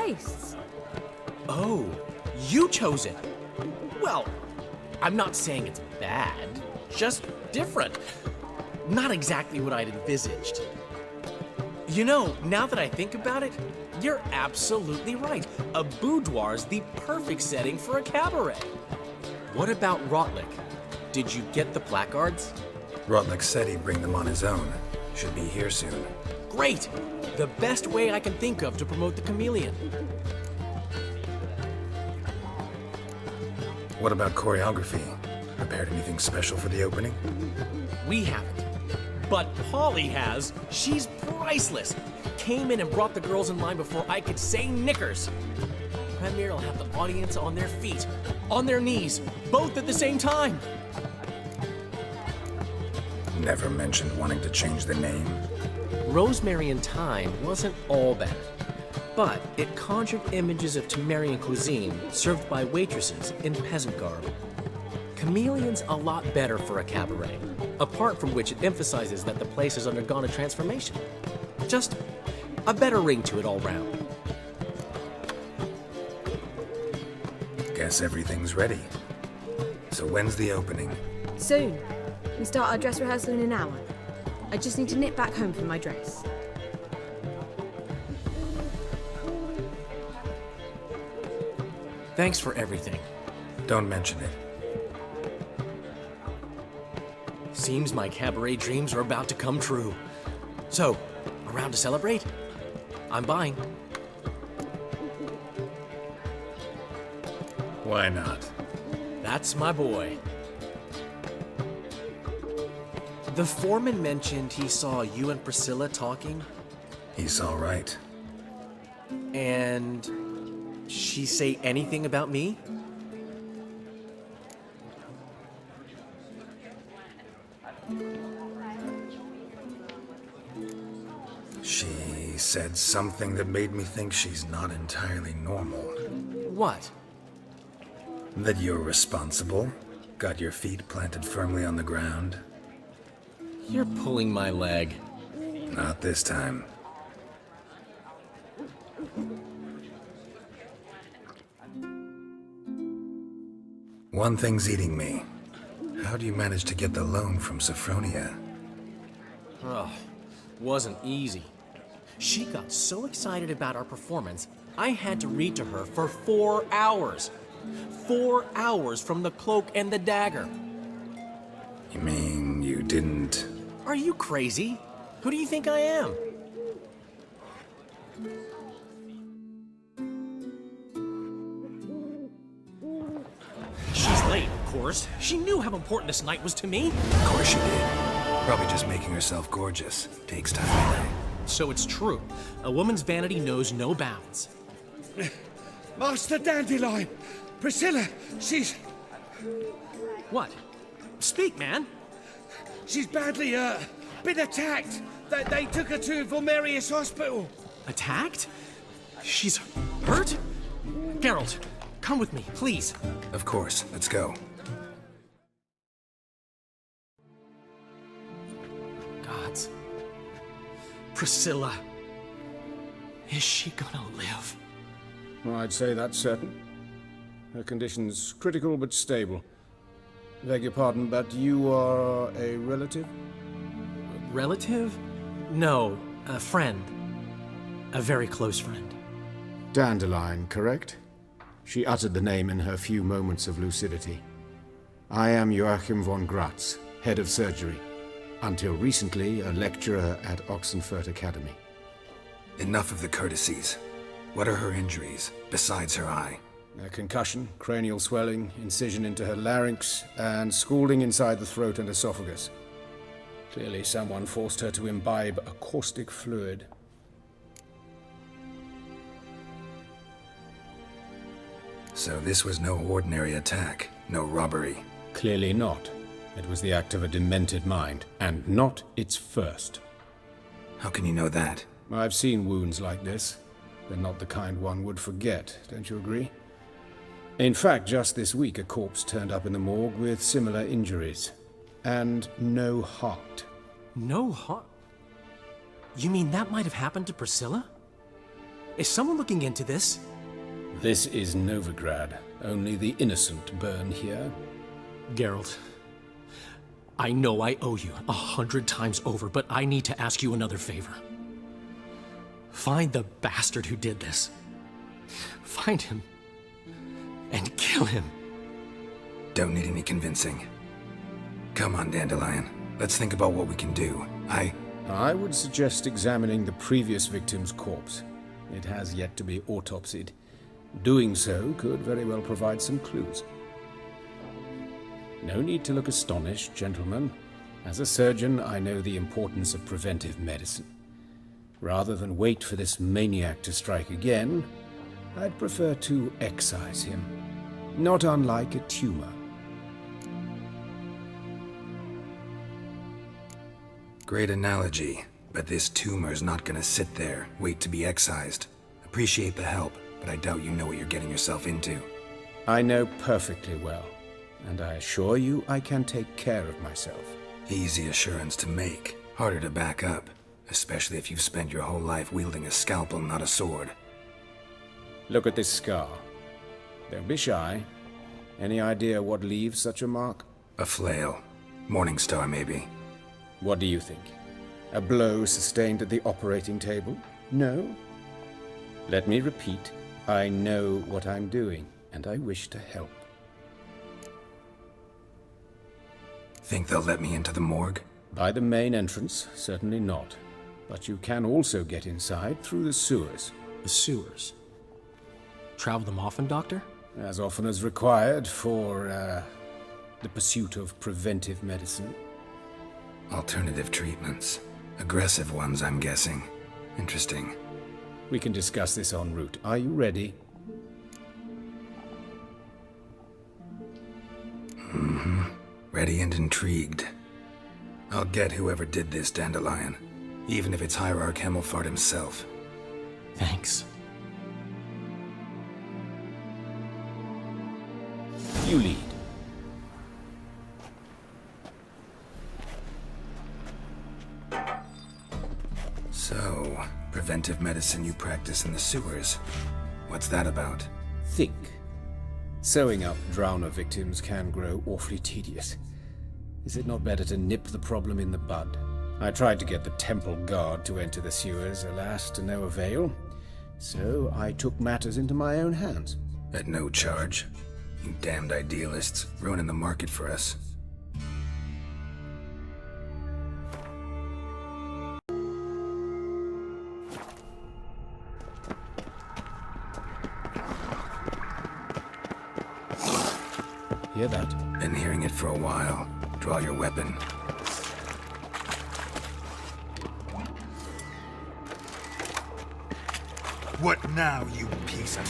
tastes. Oh, you chose it. Well, I'm not saying it's bad, just different. Not exactly what I'd envisaged. You know, now that I think about it, you're absolutely right. A boudoir's the perfect setting for a cabaret. What about Rotlick? Did you get the placards? Rotlick said he'd bring them on his own. Should be here soon. Great! The best way I can think of to promote the Chameleon. What about choreography? Prepared anything special for the opening? We haven't. But Polly has. She's priceless. Came in and brought the girls in line before I could say knickers. Premiere will have the audience on their feet, on their knees, both at the same time. Never mentioned wanting to change the name. Rosemary and Thyme wasn't all bad, but it conjured images of Temerian cuisine served by waitresses in peasant garb. Chameleon's a lot better for a cabaret, apart from which it emphasizes that the place has undergone a transformation. Just a better ring to it all round. Guess everything's ready. So when's the opening? Soon. We start our dress rehearsal in an hour. I just need to nip back home for my dress. Thanks for everything. Don't mention it. Seems my cabaret dreams are about to come true. So, around to celebrate? I'm buying. Why not? That's my boy. The foreman mentioned he saw you and Priscilla talking, He's all right. and she say anything about me? She said something that made me think she's not entirely normal. What? That you're responsible, got your feet planted firmly on the ground. You're pulling my leg. Not this time. One thing's eating me. How do you manage to get the loan from Sophronia? Ugh, wasn't easy. She got so excited about our performance, I had to read to her for 4 hours. 4 hours from the Cloak and the Dagger. You mean you didn't... Are you crazy? Who do you think I am? She's late, of course. She knew how important this night was to me. Of course she did. Probably just making herself gorgeous. Takes time. So it's true. A woman's vanity knows no bounds. Master Dandelion! Priscilla, she's... What? Speak, man. she's badly, been attacked. They took her to Vulmerius Hospital. Attacked? She's hurt? Geralt, come with me, please. Of course. Let's go. Gods. Priscilla. Is she gonna live? Well, I'd say that's certain. Her condition's critical but stable. Beg your pardon, but you are a relative? Relative? No, a friend. A very close friend. Dandelion, correct? She uttered the name in her few moments of lucidity. I am Joachim von Gratz, head of surgery. Until recently, a lecturer at Oxenfurt Academy. Enough of the courtesies. What are her injuries, besides her eye? A concussion, cranial swelling, incision into her larynx, and scalding inside the throat and esophagus. Clearly someone forced her to imbibe a caustic fluid. So this was no ordinary attack, no robbery. Clearly not. It was the act of a demented mind, and not its first. How can you know that? I've seen wounds like this. They're not the kind one would forget, don't you agree? In fact, just this week, a corpse turned up in the morgue with similar injuries. And no heart. No heart? You mean that might have happened to Priscilla? Is someone looking into this? This is Novigrad. Only the innocent burn here. Geralt, I know I owe you 100 times over, but I need to ask you another favor. Find the bastard who did this. Find him and kill him. Don't need any convincing. Come on, Dandelion. Let's think about what we can do. I would suggest examining the previous victim's corpse. It has yet to be autopsied. Doing so could very well provide some clues. No need to look astonished, gentlemen. As a surgeon, I know the importance of preventive medicine. Rather than wait for this maniac to strike again, I'd prefer to excise him. Not unlike a tumor. Great analogy, but this tumor's not gonna sit there, wait to be excised. Appreciate the help, but I doubt you know what you're getting yourself into. I know perfectly well, and I assure you I can take care of myself. Easy assurance to make, harder to back up, especially if you've spent your whole life wielding a scalpel, not a sword. Look at this scar. Don't be shy. Any idea what leaves such a mark? A flail. Morningstar, maybe. What do you think? A blow sustained at the operating table? No? Let me repeat. I know what I'm doing, and I wish to help. Think they'll let me into the morgue? By the main entrance, certainly not. But you can also get inside through the sewers. The sewers. Travel them often, Doctor? As often as required for, the pursuit of preventive medicine. Alternative treatments. Aggressive ones, I'm guessing. Interesting. We can discuss this en route. Are you ready? Mm-hmm. Ready and intrigued. I'll get whoever did this, Dandelion. Even if it's Hierarch Hemmelfart himself. Thanks. You lead. So, preventive medicine you practice in the sewers. What's that about? Think. Sewing up drowner victims can grow awfully tedious. Is it not better to nip the problem in the bud? I tried to get the temple guard to enter the sewers, alas, to no avail. So I took matters into my own hands. At no charge. You damned idealists, ruining the market for us. Hear that? Been hearing it for a while. Draw your weapon. What now, you piece of...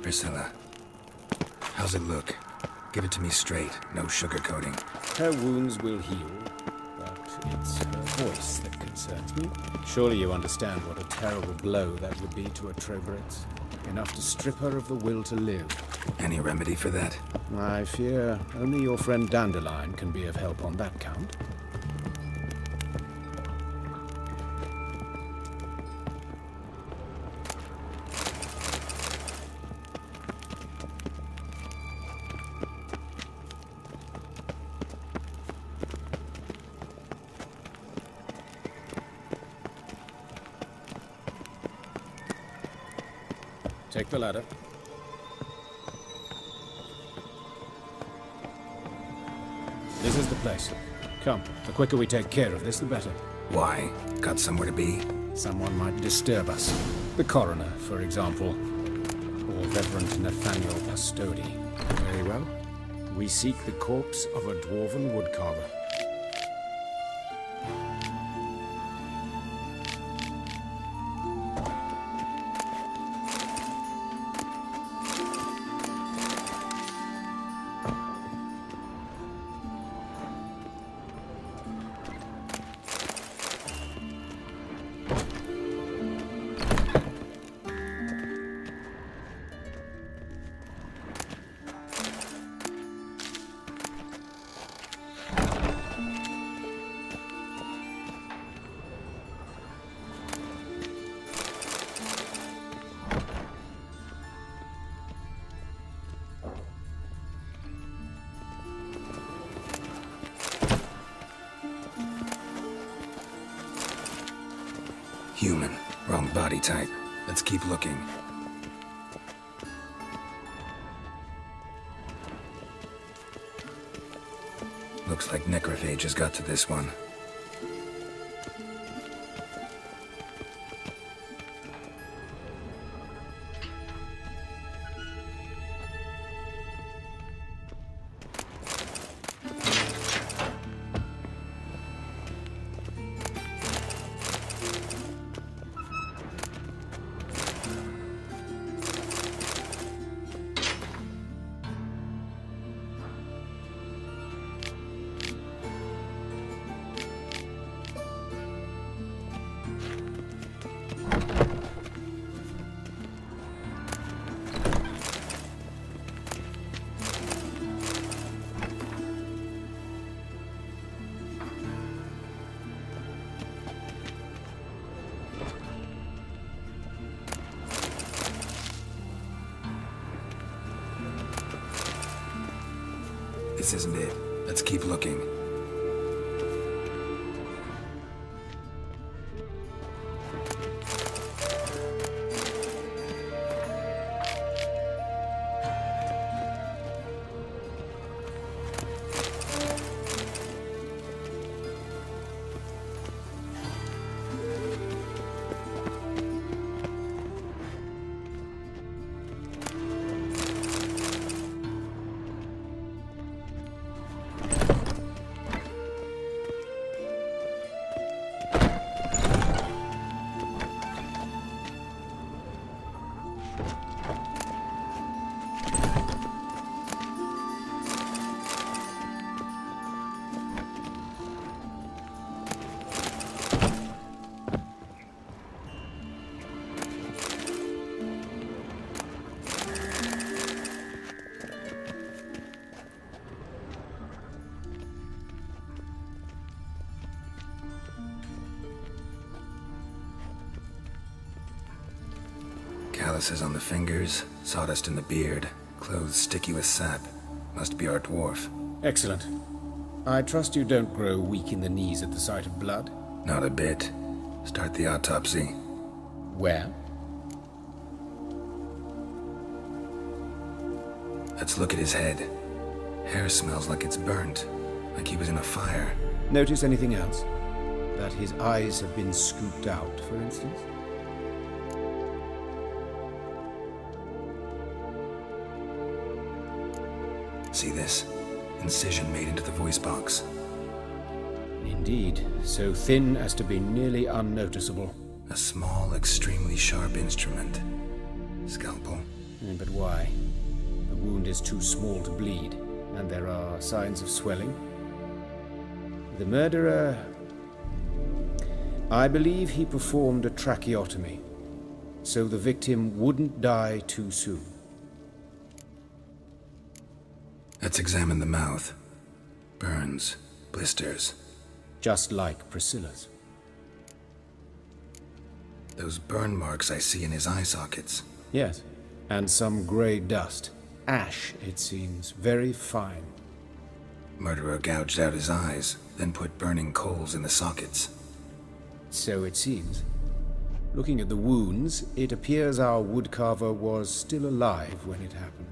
Priscilla. How's it look? Give it to me straight, no sugarcoating. Her wounds will heal, but it's her voice that concerns me. Surely you understand what a terrible blow that would be to a Trobretz. Enough to strip her of the will to live. Any remedy for that? I fear only your friend Dandelion can be of help on that count. Take the ladder. This is the place. Come, the quicker we take care of this, the better. Why? Got somewhere to be? Someone might disturb us. The coroner, for example. Or Reverend Nathaniel Pastodi. Very well. We seek the corpse of a dwarven woodcarver. Human. Wrong body type. Let's keep looking. Looks like necrophages got to this one. This isn't it. Let's keep looking. Calluses on the fingers, sawdust in the beard, clothes sticky with sap. Must be our dwarf. Excellent. I trust you don't grow weak in the knees at the sight of blood. Not a bit. Start the autopsy. Where? Let's look at his head. Hair smells like it's burnt, like he was in a fire. Notice anything else? That his eyes have been scooped out, for instance? See this? Incision made into the voice box. Indeed, so thin as to be nearly unnoticeable. A small, extremely sharp instrument. Scalpel. But why? The wound is too small to bleed, and there are signs of swelling. The murderer... I believe he performed a tracheotomy, so the victim wouldn't die too soon. Let's examine the mouth. Burns, blisters. Just like Priscilla's. Those burn marks I see in his eye sockets. Yes, and some grey dust. Ash, it seems, very fine. Murderer gouged out his eyes, then put burning coals in the sockets. So it seems. Looking at the wounds, it appears our woodcarver was still alive when it happened.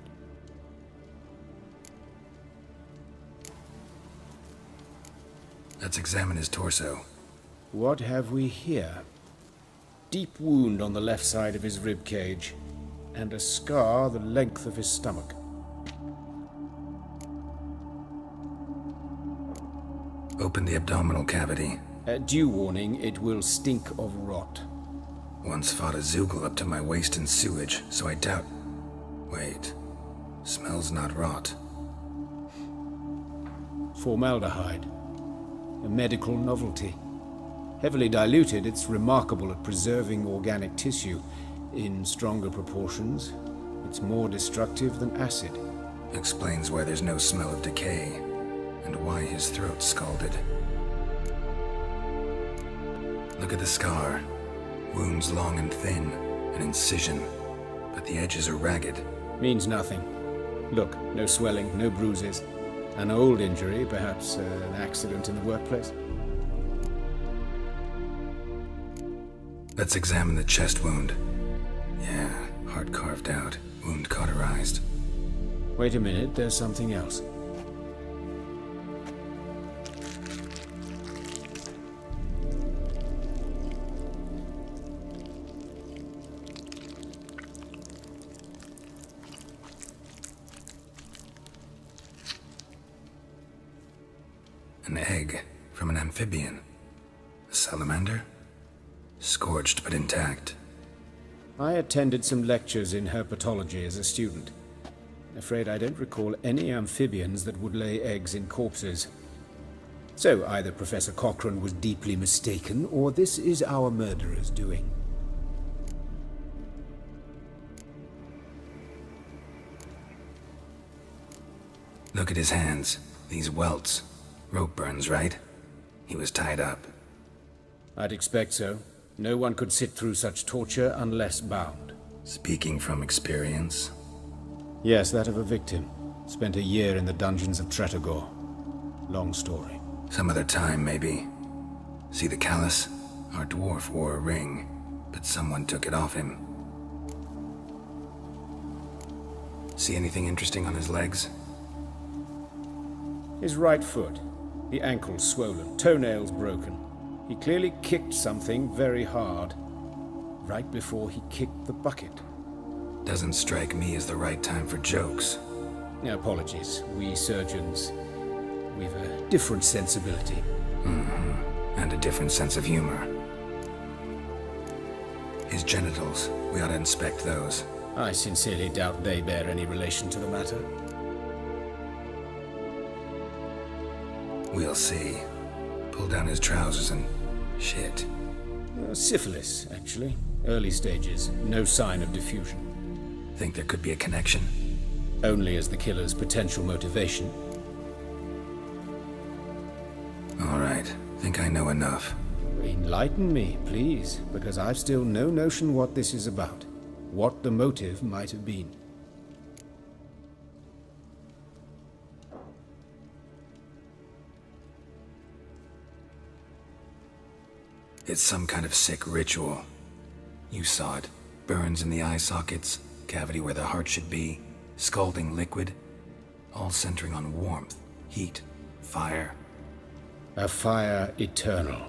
Let's examine his torso. What have we here? Deep wound on the left side of his rib cage, and a scar the length of his stomach. Open the abdominal cavity. Due warning, it will stink of rot. Once fought a Zoogle up to my waist in sewage, so I doubt... Wait. Smells not rot. Formaldehyde. A medical novelty. Heavily diluted, it's remarkable at preserving organic tissue. In stronger proportions, it's more destructive than acid. Explains why there's no smell of decay, and why his throat's scalded. Look at the scar. Wounds long and thin, an incision, but the edges are ragged. Means nothing. Look, no swelling, no bruises. An old injury, perhaps an accident in the workplace. Let's examine the chest wound. Yeah, heart carved out, wound cauterized. Wait a minute, there's something else. An egg from an amphibian. A salamander? Scorched but intact. I attended some lectures in herpetology as a student. Afraid I don't recall any amphibians that would lay eggs in corpses. So either Professor Cochrane was deeply mistaken, or this is our murderer's doing. Look at his hands. These welts. Rope burns, right? He was tied up. I'd expect so. No one could sit through such torture unless bound. Speaking from experience. Yes, that of a victim. Spent a year in the dungeons of Tretogor. Long story. Some other time, maybe. See the callus? Our dwarf wore a ring, but someone took it off him. See anything interesting on his legs? His right foot. The ankle swollen, toenails broken. He clearly kicked something very hard. Right before he kicked the bucket. Doesn't strike me as the right time for jokes. Apologies. We surgeons, we've a different sensibility. And a different sense of humor. His genitals, we ought to inspect those. I sincerely doubt they bear any relation to the matter. We'll see. Pull down his trousers and... shit. Syphilis, actually. Early stages. No sign of diffusion. Think there could be a connection? Only as the killer's potential motivation. All right. Think I know enough. Enlighten me, please, because I've still no notion what this is about. What the motive might have been. It's some kind of sick ritual. You saw it. Burns in the eye sockets, cavity where the heart should be, scalding liquid, all centering on warmth, heat, fire. A fire eternal.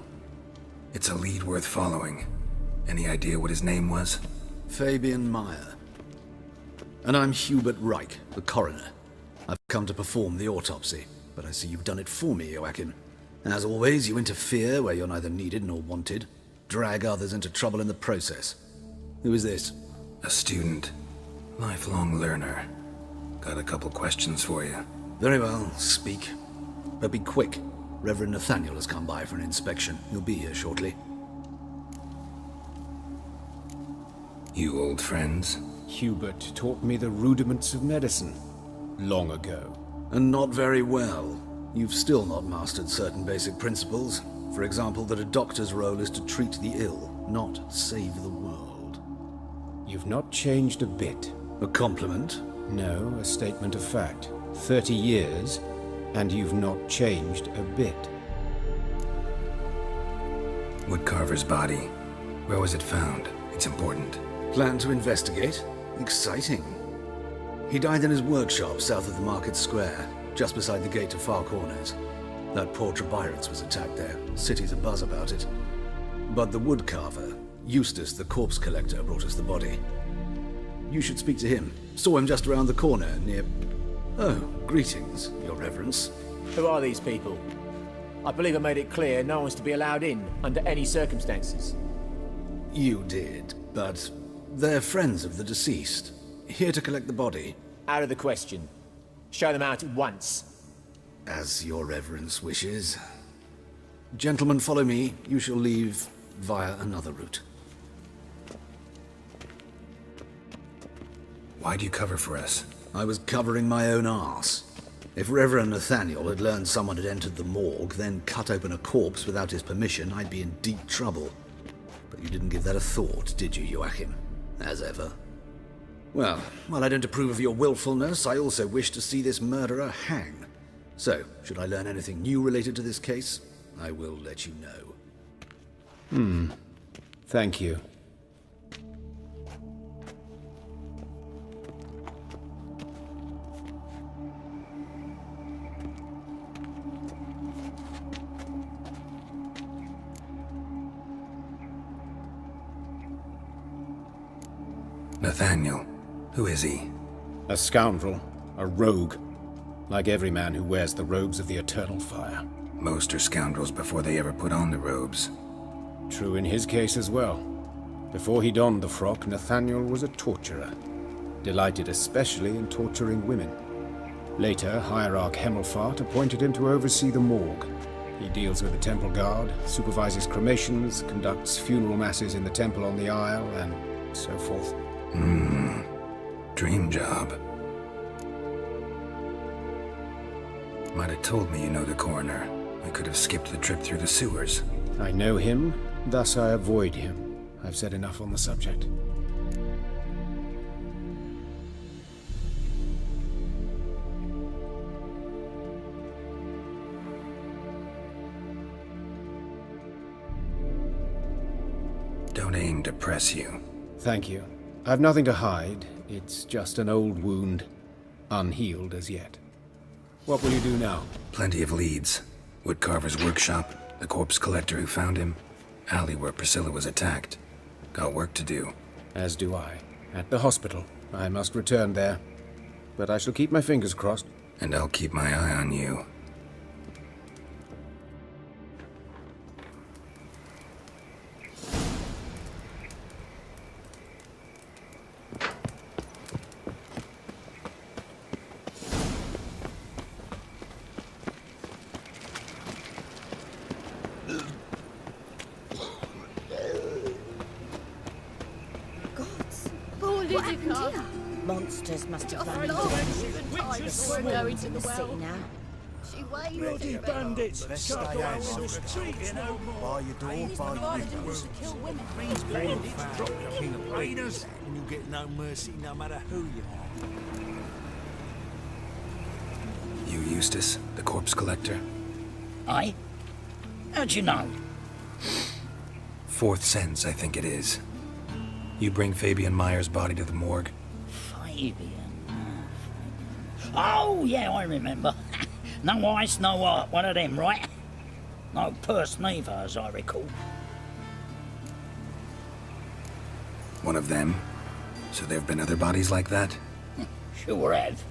It's a lead worth following. Any idea what his name was? Fabian Meyer. And I'm Hubert Reich, the coroner. I've come to perform the autopsy, but I see you've done it for me, Joachim. As always, you interfere where you're neither needed nor wanted. Drag others into trouble in the process. Who is this? A student. Lifelong learner. Got a couple questions for you. Very well, speak. But be quick. Reverend Nathaniel has come by for an inspection. He'll be here shortly. You old friends? Hubert taught me the rudiments of medicine. Long ago. And not very well. You've still not mastered certain basic principles. For example, that a doctor's role is to treat the ill, not save the world. You've not changed a bit. A compliment? No, a statement of fact. 30 years, and you've not changed a bit. Woodcarver's body. Where was it found? It's important. Plan to investigate? Exciting. He died in his workshop south of the Market Square, just beside the gate to Far Corners. That poor Trebyritz was attacked there. City's abuzz about it. But the woodcarver, Eustace the corpse collector, brought us the body. You should speak to him. Saw him just around the corner near... Oh, greetings, Your Reverence. Who are these people? I believe I made it clear no one's to be allowed in under any circumstances. You did, but they're friends of the deceased. Here to collect the body. Out of the question. Show them out at once. As Your Reverence wishes. Gentlemen, follow me. You shall leave via another route. Why'd you cover for us? I was covering my own arse. If Reverend Nathaniel had learned someone had entered the morgue, then cut open a corpse without his permission, I'd be in deep trouble. But you didn't give that a thought, did you, Joachim? As ever. Well, while I don't approve of your willfulness, I also wish to see this murderer hang. So, should I learn anything new related to this case, I will let you know. Thank you. Nathaniel. Who is he? A scoundrel, a rogue, like every man who wears the robes of the Eternal Fire. Most are scoundrels before they ever put on the robes. True in his case as well. Before he donned the frock, Nathaniel was a torturer, delighted especially in torturing women. Later, Hierarch Hemelfart appointed him to oversee the morgue. He deals with the temple guard, supervises cremations, conducts funeral masses in the temple on the Isle, and so forth. Dream job. Might have told me you know the coroner. I could have skipped the trip through the sewers. I know him, thus I avoid him. I've said enough on the subject. Don't aim to press you. Thank you. I've nothing to hide. It's just an old wound, unhealed as yet. What will you do now? Plenty of leads. Woodcarver's workshop, the corpse collector who found him, alley where Priscilla was attacked. Got work to do. As do I. At the hospital. I must return there. But I shall keep my fingers crossed. And I'll keep my eye on you. Monsters must have run into We're going to the city now. Bloody bandits! Can't go out on the streets no more. By your door, by your windows. Drop your king of raiders, and you'll get no mercy no matter who you are. You Eustace, the corpse collector? Aye? How'd you know? Fourth sense, I think it is. You bring Fabian Meyer's body to the morgue? Fabian. Oh, yeah, I remember. No ice, no art, one of them, right? No purse neither, as I recall. One of them? So there have been other bodies like that? Sure have.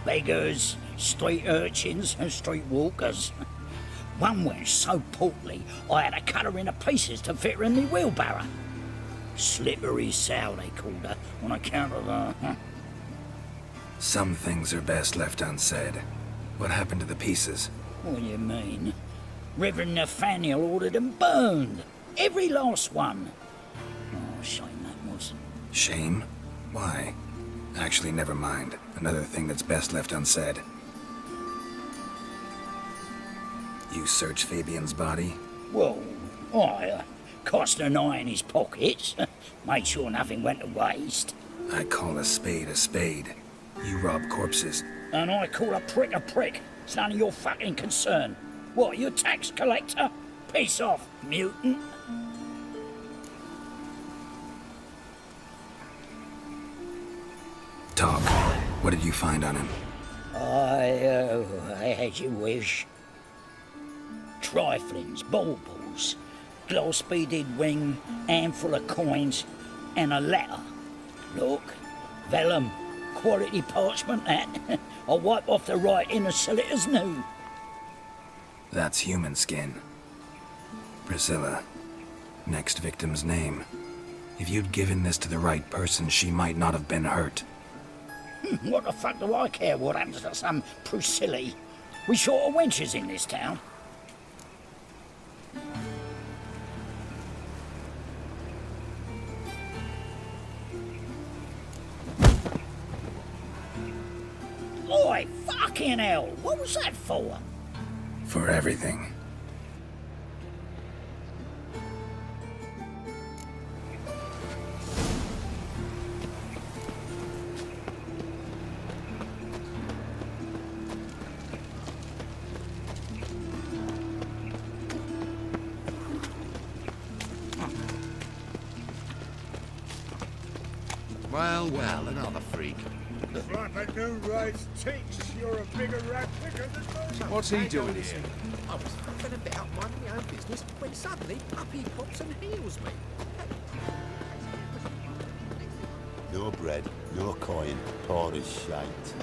Beggars, street urchins, and street walkers. One went so portly, I had to cut her into pieces to fit her in the wheelbarrow. Slippery sow, they called her, on account of her. Some things are best left unsaid. What happened to the pieces? What do you mean? Reverend Nathaniel ordered them burned. Every last one. Oh, shame that was. Shame? Why? Actually, never mind. Another thing that's best left unsaid. You searched Fabian's body? Well, I cast an eye in his pockets. Made sure nothing went to waste. I call a spade a spade. You rob corpses. And I call a prick a prick. It's none of your fucking concern. What, you tax collector? Piss off, mutant. What did you find on him? As you wish. Triflings, baubles, glass-beaded ring, handful of coins, and a letter. Look, vellum, quality parchment that. I'll wipe off the writing and sell it as new. That's human skin. Priscilla. Next victim's name. If you'd given this to the right person, she might not have been hurt. What the fuck do I care what happens to some Priscilla? We short of wenches in this town. Oi, fucking hell! What was that for? For everything. Well, another freak. Flapper new rice ticks. You're a bigger rat picker than most. What's he doing here? I was fucking about minding my own business when suddenly up he pops and heals me. No bread, no coin, poor as shite.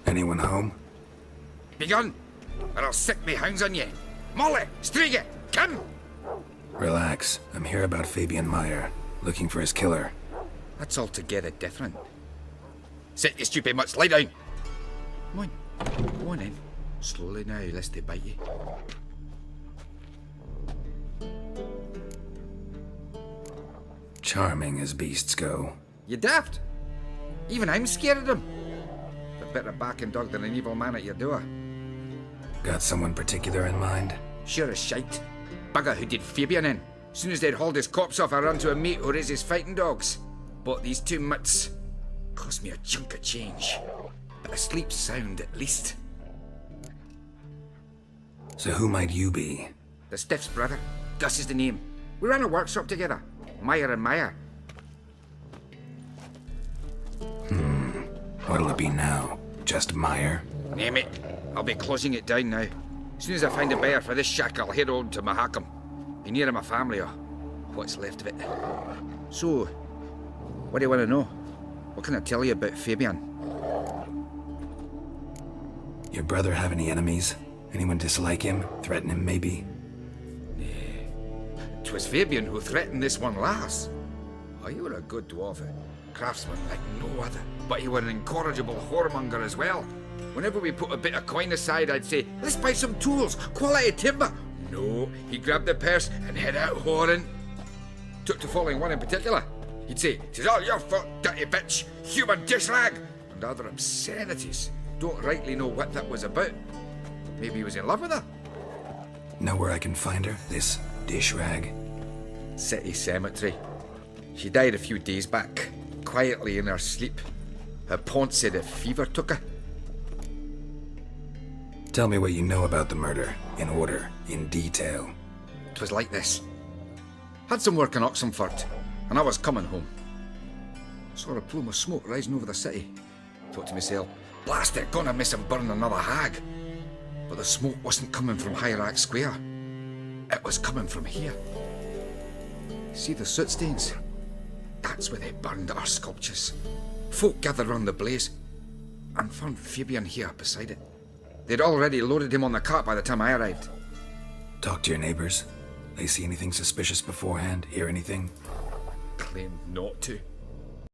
Anyone home? Begone, or I'll sick me hounds on you. Molly, Striga, come! Relax. I'm here about Fabian Meyer, looking for his killer. That's altogether different. Sit, you stupid mutts, lie down. Come on, go on in. Slowly now, lest they bite you. Charming as beasts go. You daft? Even I'm scared of them. A better backing dog than an evil man at your door. Got someone particular in mind? Sure as shite. Bugger who did Fabian in. Soon as they'd hauled his corpse off, I ran to a mate who raises fighting dogs. Bought these two mutts. Cost me a chunk of change. But I sleep sound at least. So who might you be? The Stiff's brother. Gus is the name. We ran a workshop together. Meyer and Meyer. What'll it be now? Just Meyer? Name it. I'll be closing it down now. As soon as I find a buyer for this shack, I'll head on to Mahakam. Be near my family or what's left of it. So, what do you want to know? What can I tell you about Fabian? Your brother have any enemies? Anyone dislike him? Threaten him, maybe? 'Twas Fabian who threatened this one last. Oh, you were a good dwarf, craftsman like no other. But you were an incorrigible whoremonger as well. Whenever we put a bit of coin aside, I'd say, let's buy some tools, quality timber. No, he grabbed the purse and head out whoring. Took to following one in particular. He'd say, "'Tis all your fault, dirty bitch, human dish rag," and other obscenities. Don't rightly know what that was about. Maybe he was in love with her. Know where I can find her? This dish rag? City cemetery. She died a few days back, quietly in her sleep. Her pont said a fever took her. Tell me what you know about the murder, in order, in detail. 'Twas like this. Had some work in Oxenford, and I was coming home. Saw a plume of smoke rising over the city. Thought to myself, blast it, gonna miss and burn another hag. But the smoke wasn't coming from Hierarch Square. It was coming from here. See the soot stains? That's where they burned our sculptures. Folk gathered round the blaze and found Fabian here beside it. They'd already loaded him on the cart by the time I arrived. Talk to your neighbors. They see anything suspicious beforehand? Hear anything? Claimed not to.